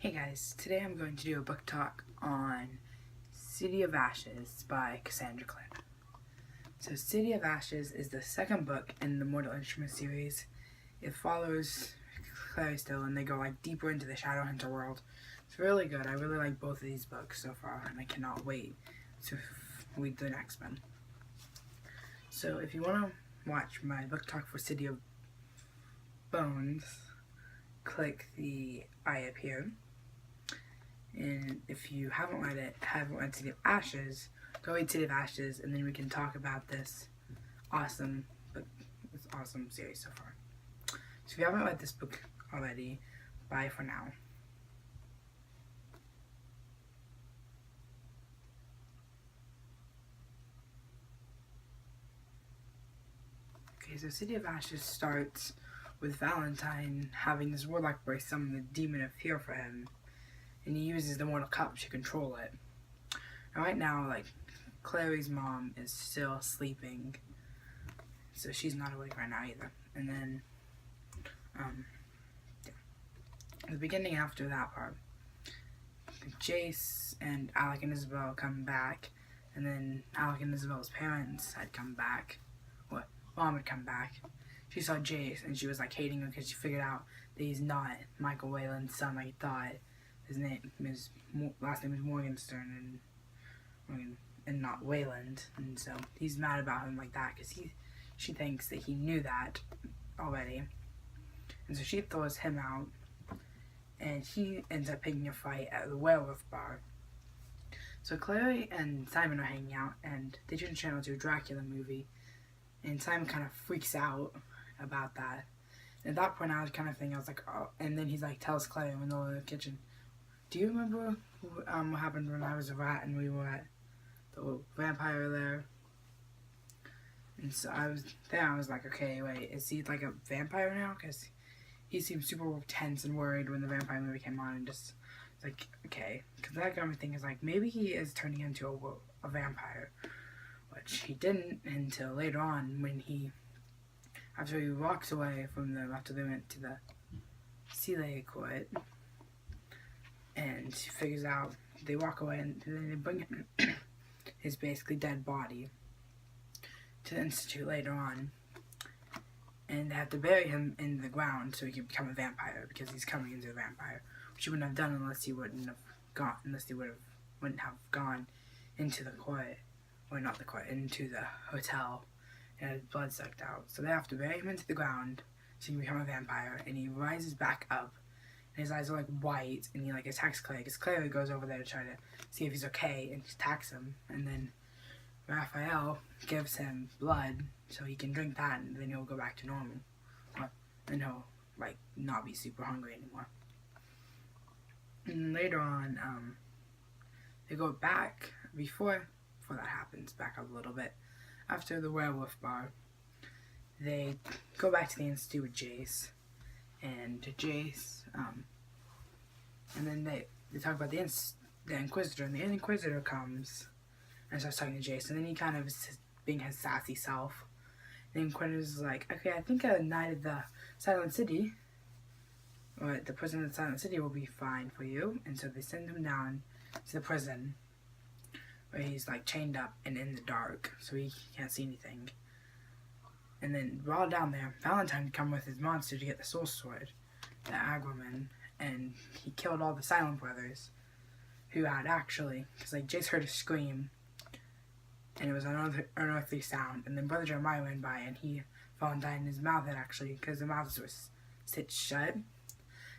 Hey guys, today I'm going to do a book talk on City of Ashes by Cassandra Clare. So City of Ashes is the second book in the Mortal Instruments series. It follows Clare still, and they go deeper into the Shadowhunter world. It's really good. I really like both of these books so far, and I cannot wait to read the next one. So if you want to watch my book talk for City of Bones, click the eye up here. And if you haven't read City of Ashes, go read City of Ashes, and then we can talk about this awesome series so far. So if you haven't read this book already, bye for now. Okay, so City of Ashes starts with Valentine having this warlock boy summon the demon of fear for him, and he uses the mortal cup to control it. And right now, Clary's mom is still sleeping, so she's not awake right now either. And then, the beginning after that part, Jace and Alec and Isabel come back, and then Alec and Isabel's parents had come back. Mom had come back. She saw Jace, and she was hating him because she figured out that he's not Michael Whalen's son like he thought. His last name is Morgenstern and not Wayland, and so he's mad about him like that because she thinks that he knew that already, and so she throws him out, and he ends up picking a fight at the werewolf bar. So Clare and Simon are hanging out, and they turn the channel to a Dracula movie, and Simon kind of freaks out about that. And at that point, I was like, oh, and then he's tells Clare when they're in the kitchen, do you remember what happened when I was a rat and we were at the vampire there? And so I was like, okay, wait, is he a vampire now? Because he seemed super tense and worried when the vampire movie came on, and just okay, because that got me thinking, maybe he is turning into a vampire, which he didn't until later on when after he walks away after they went to the Seeley court. And she figures out, they walk away, and then they bring him his basically dead body to the Institute later on. And they have to bury him in the ground so he can become a vampire, because he's coming into a vampire, which he wouldn't have done unless he wouldn't have gone into the court, or not the court, into the hotel, and had his blood sucked out. So they have to bury him into the ground so he can become a vampire, and he rises back up. His eyes are white, and he attacks Clare, because Clare goes over there to try to see if he's okay, and he attacks him. And then Raphael gives him blood so he can drink that, and then he'll go back to normal. And he'll not be super hungry anymore. And later on, they go back before that happens, back up a little bit. After the werewolf bar, they go back to the Institute with Jace. And Jace, and then they talk about the Inquisitor, and the Inquisitor comes and starts talking to Jace, and then he kind of is being his sassy self. The Inquisitor's like, okay, I think a night at the Silent City, or the prison of the Silent City will be fine for you, and so they send him down to the prison, where he's chained up and in the dark, so he can't see anything. And then while down there, Valentine come with his monster to get the soul sword, the Agriman, and he killed all the Silent Brothers, who had actually, because Jace heard a scream, and it was an unearthly sound, and then Brother Jeremiah went by, and Valentine, his mouth had actually, because the mouth was stitched shut,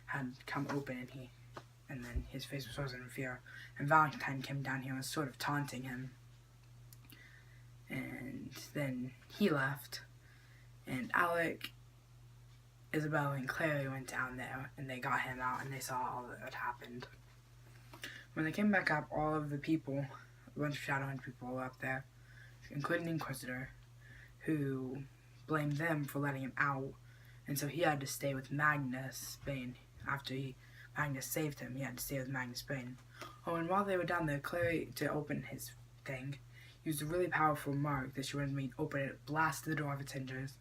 had come open, and then his face was frozen in fear, and Valentine came down here and was sort of taunting him, and then he left. And Alec, Isabel, and Clary went down there, and they got him out, and they saw all that had happened. When they came back up, all of the people, a bunch of Shadowhunter people were up there, including the Inquisitor, who blamed them for letting him out, and so he had to stay with Magnus Bane. After Magnus saved him, he had to stay with Magnus Bane. Oh, and while they were down there, Clary, to open his thing, used a really powerful mark that she wanted me to open it, blasted the door of its hinges,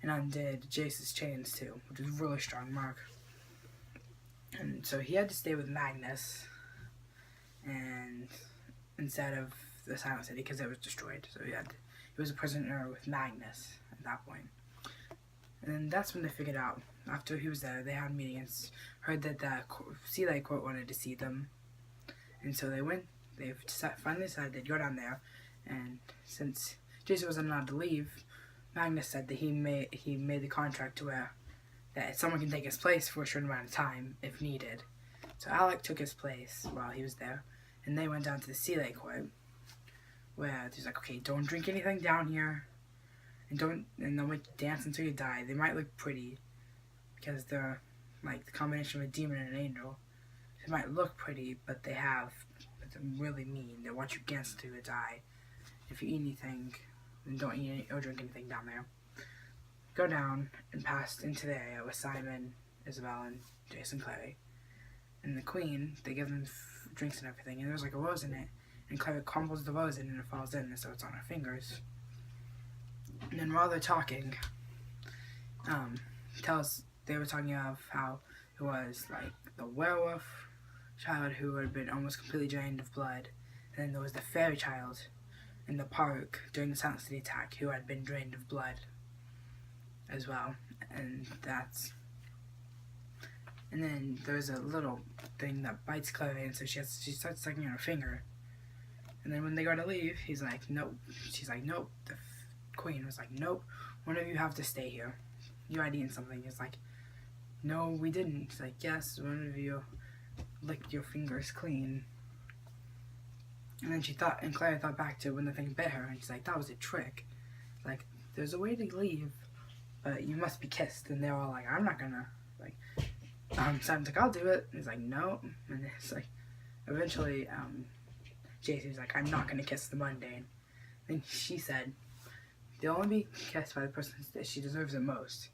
and undid Jace's chains too, which is a really strong mark. And so he had to stay with Magnus, and instead of the Silent City, because it was destroyed. So he was a prisoner with Magnus at that point. And that's when they figured out, after he was there, they had meetings, heard that the Sea Lake Court wanted to see them. And so they finally decided they'd go down there. And since Jason wasn't allowed to leave, Magnus said that he made the contract to where that someone can take his place for a certain amount of time if needed. So Alec took his place while he was there, and they went down to the Sea Lake Court, where he's like, okay, don't drink anything down here, and they'll make you dance until you die. They might look pretty, because they're like the combination of a demon and an angel. They might look pretty, but they're really mean. They want you to dance until you die. If you eat anything, then don't eat or drink anything down there. Go down and pass into the area with Simon, Isabel, and Jason Clare. And the Queen, they give them drinks and everything, and there's like a rose in it. And Clare crumbles the rose in and it falls in, and so it's on her fingers. And then while they're talking, they were talking of how it was like the werewolf child who had been almost completely drained of blood. And then there was the fairy child in the park during the Silent City attack who had been drained of blood as well. And then there's a little thing that bites Clare, and so she starts sucking on her finger. And then when they go to leave, he's like, nope. She's like, nope. The Queen was like, nope. One of you have to stay here. You had eaten something. He's like, no, we didn't. She's like, yes, one of you licked your fingers clean. And then Clare thought back to when the thing bit her, and she's like, that was a trick. Like, there's a way to leave, but you must be kissed. And they're all like, I'm not gonna, like, Simon's like, I'll do it. And he's like, no. And it's like, eventually, Jason's like, I'm not gonna kiss the mundane. And she said, they'll only be kissed by the person that she deserves it most.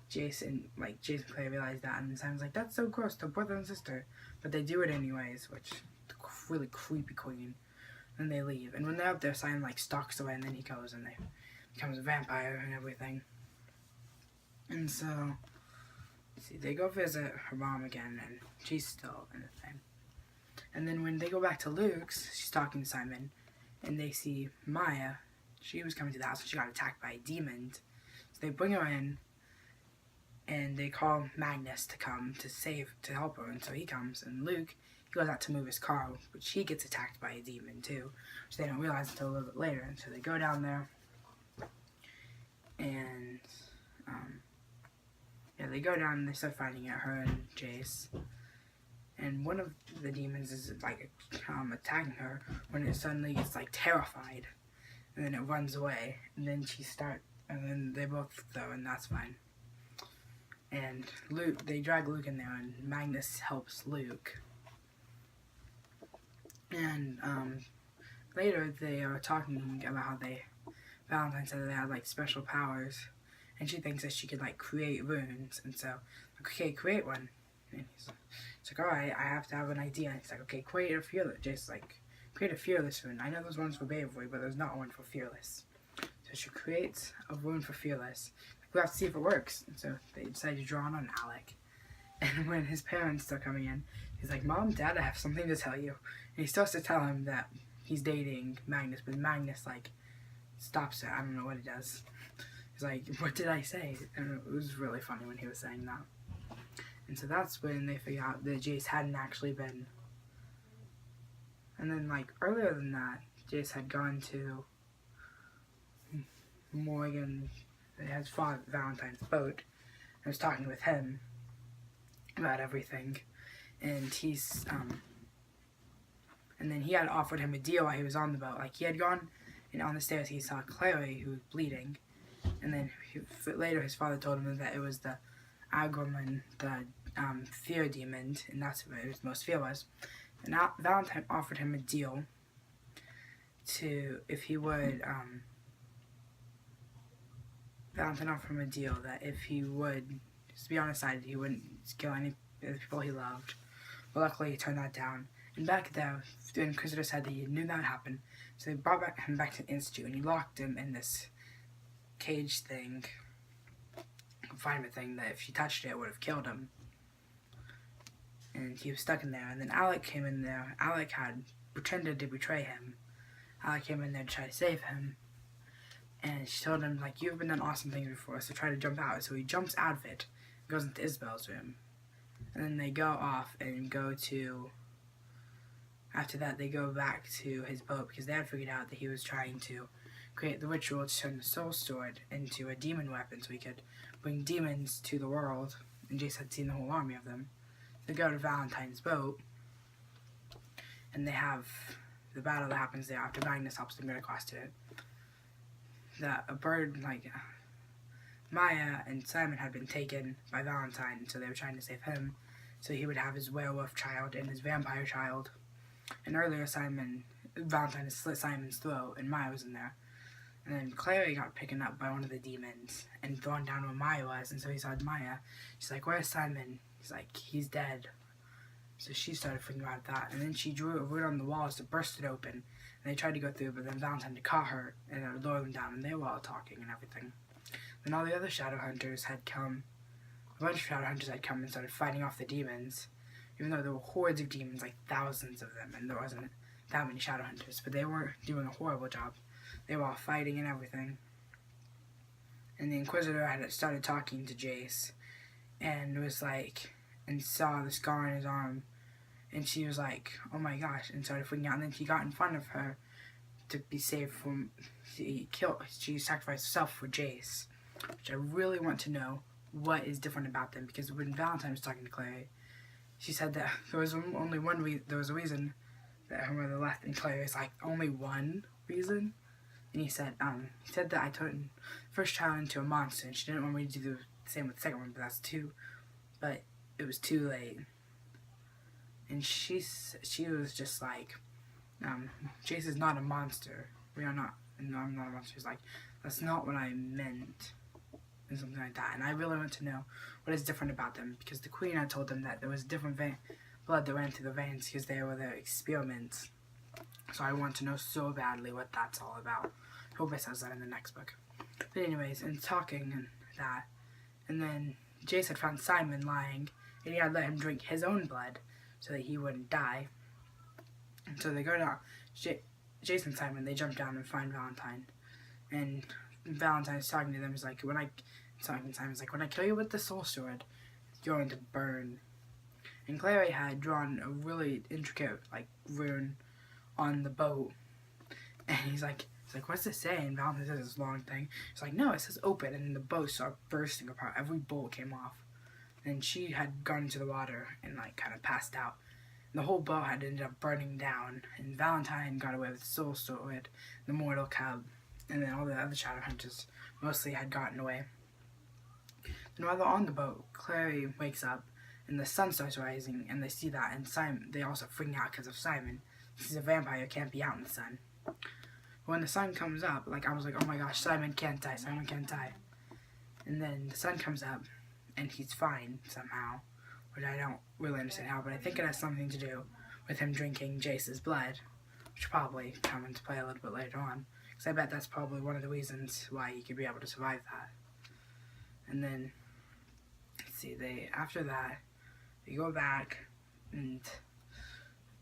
Jason Clare realized that, and Simon's like, that's so gross, they're brother and sister. But they do it anyways, which, really creepy Queen. And they leave. And when they're up there, Simon, like, stalks away, and then he goes, and they becomes a vampire and everything. And so, they go visit her mom again, and she's still in the thing. And then when they go back to Luke's, she's talking to Simon, and they see Maya. She was coming to the house, and she got attacked by a demon. So they bring her in, and they call Magnus to come to help her. And so he comes, and Luke, he goes out to move his car, which he gets attacked by a demon too, which they don't realize until a little bit later. And so they go down there, and they go down and they start fighting at her and Jace. And one of the demons is like attacking her when it suddenly gets like terrified, and then it runs away. And then and then they both go, and that's fine. And they drag Luke in there, and Magnus helps Luke. And later they are talking about how Valentine said that they had like special powers, and she thinks that she could like create runes. And so, okay, create one. And he's like, alright, I have to have an idea. And he's like, okay, create a fearless. Jason's like, create a fearless rune. I know there's ones for bravery, but there's not one for fearless. So she creates a rune for fearless. We have to see if it works. And so they decide to draw on Alec. And when his parents start coming in, he's like, Mom, Dad, I have something to tell you. And he starts to tell him that he's dating Magnus, but Magnus, like, stops it. I don't know what he does. He's like, what did I say? And it was really funny when he was saying that. And so that's when they figure out that Jace hadn't actually been. And then, like, earlier than that, Jace had gone to Morgan, his father, Valentine's boat, and was talking with him about everything. And and then he had offered him a deal while he was on the boat. Like, he had gone, and on the stairs he saw Clare, who was bleeding. And then later his father told him that it was the Agriman, the fear demon, and that's what his most fear was. And Valentine offered him a deal if he would, Valentine offered him a deal that if he would just be on his side, he wouldn't kill any of the people he loved. But luckily he turned that down. And back there, the Inquisitor said that he knew that would happen, so they brought him back to the Institute, and he locked him in this cage thing, confinement thing, that if she touched it, it would have killed him. and he was stuck in there. And then Alec came in there. Alec had pretended to betray him. Alec came in there to try to save him, and she told him, like, you've been done awesome things before, so try to jump out. So he jumps out of it, goes into Isabel's room, and then they go off and go to, after that they go back to his boat, because they had figured out that he was trying to create the ritual to turn the soul sword into a demon weapon so he could bring demons to the world, and Jace had seen the whole army of them. They go to Valentine's boat, and they have the battle that happens there after Magnus helps them get across to it. That a bird, like, Maya and Simon had been taken by Valentine, so they were trying to save him, so he would have his werewolf child and his vampire child. And earlier Valentine had slit Simon's throat, and Maya was in there. And then Clare got picked up by one of the demons and thrown down where Maya was, and so he saw Maya. She's like, where's Simon? He's like, he's dead. So she started freaking out at that, and then she drew a wood on the walls to burst it open, and they tried to go through, but then Valentine caught her and lowered them down, and they were all talking and everything. Then all the other shadow hunters had come, a bunch of shadow hunters had come and started fighting off the demons, even though there were hordes of demons, like thousands of them, and there wasn't that many shadow hunters, but they were doing a horrible job. They were all fighting and everything. And the Inquisitor had started talking to Jace, and was like, and saw the scar on his arm, and she was like, oh my gosh, and started freaking out. And then he got in front of her to be saved from, she sacrificed herself for Jace, which I really want to know what is different about them, because when Valentine was talking to Clare, she said that there was only there was a reason that her mother left, and Clare is like, only one reason? And he said that I turned first child into a monster, and she didn't want me to do the same with the second one, but but it was too late. And she was just like, Jace is not a monster. We are not, no, I'm not a monster. She's like, that's not what I meant, and something like that. And I really want to know what is different about them, because the Queen had told them that there was different blood that ran through the veins because they were their experiments. So I want to know so badly what that's all about. I hope it says that in the next book. But anyways, and talking and that, and then Jace had found Simon lying, and he had let him drink his own blood so that he wouldn't die. And so they go down, Jace and Simon, they jump down and find Valentine. And Valentine's talking to them, he's like, Simon's like, when I kill you with the soul sword, it's going to burn. And Clary had drawn a really intricate, like, rune on the boat. And he's like, what's it say? And Valentine says this long thing. He's like, no, it says open. And the boat started bursting apart. Every bolt came off. And she had gone into the water and, like, kind of passed out. And the whole boat had ended up burning down. And Valentine got away with the soul sword, the mortal cub, and then all the other shadow hunters mostly had gotten away. And while they're on the boat, Clary wakes up, and the sun starts rising, and they see that, and Simon, they also freaking out because of Simon. He's a vampire, can't be out in the sun. When the sun comes up, like, I was like, oh my gosh, Simon can't die, Simon can't die. And then the sun comes up, and he's fine somehow, which I don't really understand how, but I think it has something to do with him drinking Jace's blood, which will probably come into play a little bit later on, because I bet that's probably one of the reasons why he could be able to survive that. And then, let's see, after that, they go back, and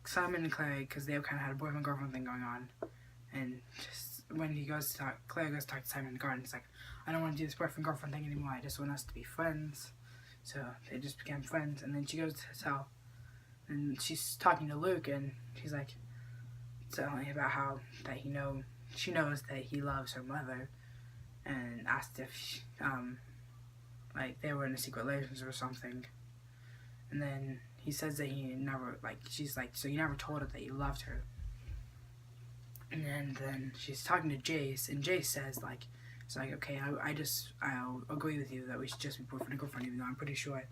Simon and Clary, because they kind of had a boyfriend-girlfriend thing going on, and just when he goes to talk, Claire goes to talk to Simon in the garden, he's like, I don't want to do this boyfriend-girlfriend thing anymore, I just want us to be friends. So they just became friends, and then she goes to tell, and she's talking to Luke, and she's like, telling about how that she knows that he loves her mother, and asked if like they were in a secret relationship or something. And then he says that he never, like, she's like, so you never told her that you loved her. And then she's talking to Jace, and Jace says, like, it's like, okay, I'll agree with you that we should just be boyfriend and girlfriend, even though I'm pretty sure,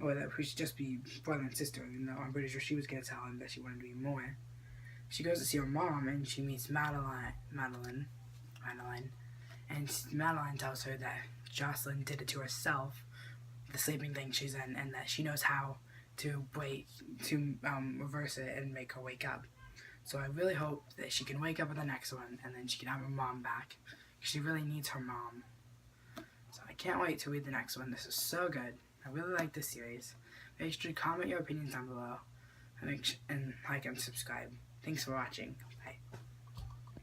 or that we should just be brother and sister, even though I'm pretty sure she was going to tell him that she wanted to be more. She goes to see her mom, and she meets Madeline, and Madeline tells her that Jocelyn did it to herself, the sleeping thing she's in, and that she knows how to reverse it and make her wake up. So I really hope that she can wake up in the next one, and then she can have her mom back. She really needs her mom. So I can't wait to read the next one. This is so good. I really like this series. Make sure to comment your opinions down below and like and subscribe. Thanks for watching.